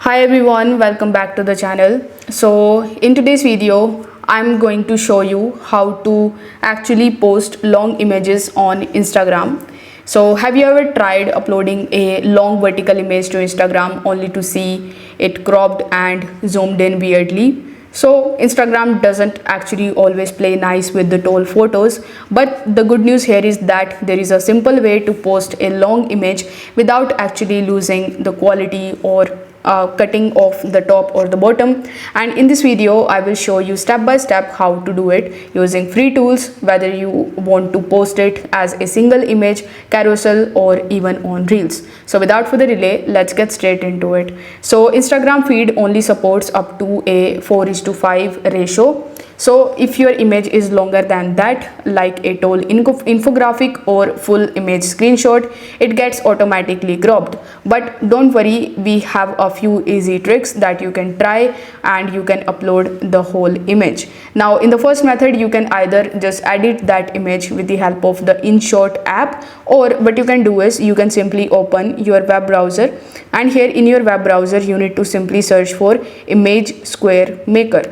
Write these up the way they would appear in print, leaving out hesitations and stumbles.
Hi everyone, welcome back to the channel. So in today's video I'm going to show you how to actually post long images on Instagram. So have you ever tried uploading a long vertical image to Instagram only to see it cropped and zoomed in weirdly? So Instagram doesn't actually always play nice with the tall photos, but the good news here is that there is a simple way to post a long image without actually losing the quality or cutting off the top or the bottom. And in this video I will show you step by step how to do it using free tools, whether you want to post it as a single image, carousel, or even on reels. So without further delay, let's get straight into it. So Instagram feed only supports up to a 4:5 ratio. So if your image is longer than that, like a tall infographic or full image screenshot, it gets automatically cropped. But don't worry, we have a few easy tricks that you can try and you can upload the whole image. Now in the first method, you can either just edit that image with the help of the InShot app, or what you can do is you can simply open your web browser, and here in your web browser you need to simply search for Image Square Maker.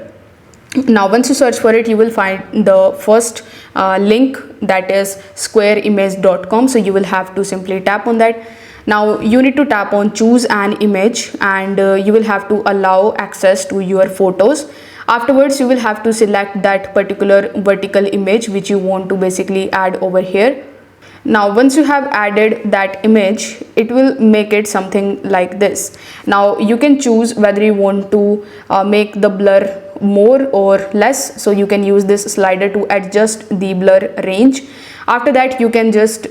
Now once you search for it, you will find the first link, that is squareimage.com. so you will have to simply tap on that. Now you need to tap on choose an image, and you will have to allow access to your photos. Afterwards you will have to select that particular vertical image which you want to basically add over here. Now once you have added that image, it will make it something like this. Now you can choose whether you want to make the blur more or less, so you can use this slider to adjust the blur range. After that you can just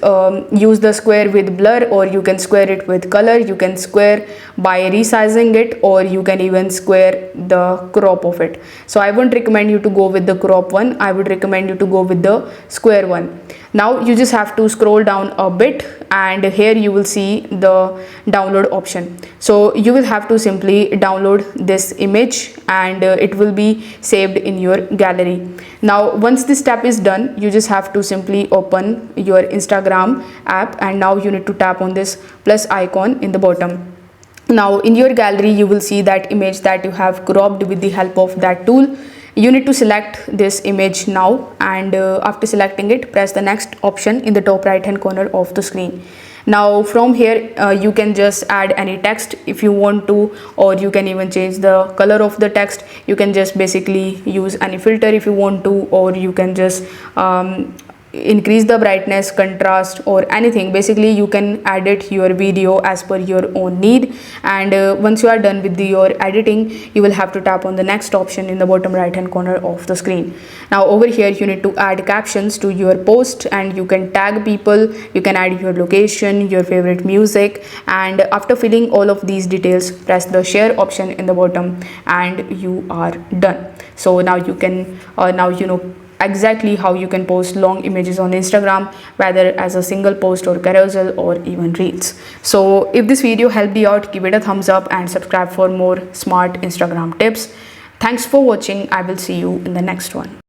use the square with blur, or you can square it with color. You can square by resizing it, or you can even square the crop of it. So I won't recommend you to go with the crop one, I would recommend you to go with the square one. Now you just have to scroll down a bit, and here you will see the download option. So you will have to simply download this image, and it will be saved in your gallery. Now once this step is done, you just have to simply open your Instagram app, and now you need to tap on this plus icon in the bottom. Now in your gallery you will see that image that you have cropped with the help of that tool. You need to select this image now, and after selecting it, press the next option in the top right hand corner of the screen. Now from here you can just add any text if you want to, or you can even change the color of the text. You can just basically use any filter if you want to, or you can just increase the brightness, contrast, or anything. Basically you can edit your video as per your own need. And once you are done with your editing, you will have to tap on the next option in the bottom right hand corner of the screen. Now over here you need to add captions to your post, and you can tag people, you can add your location, your favorite music, and after filling all of these details, press the share option in the bottom, and you are done. So now you can now you know exactly how you can post long images on Instagram, whether as a single post or carousel or even reels. So if this video helped you out, give it a thumbs up and subscribe for more smart Instagram tips. Thanks for watching. I will see you in the next one.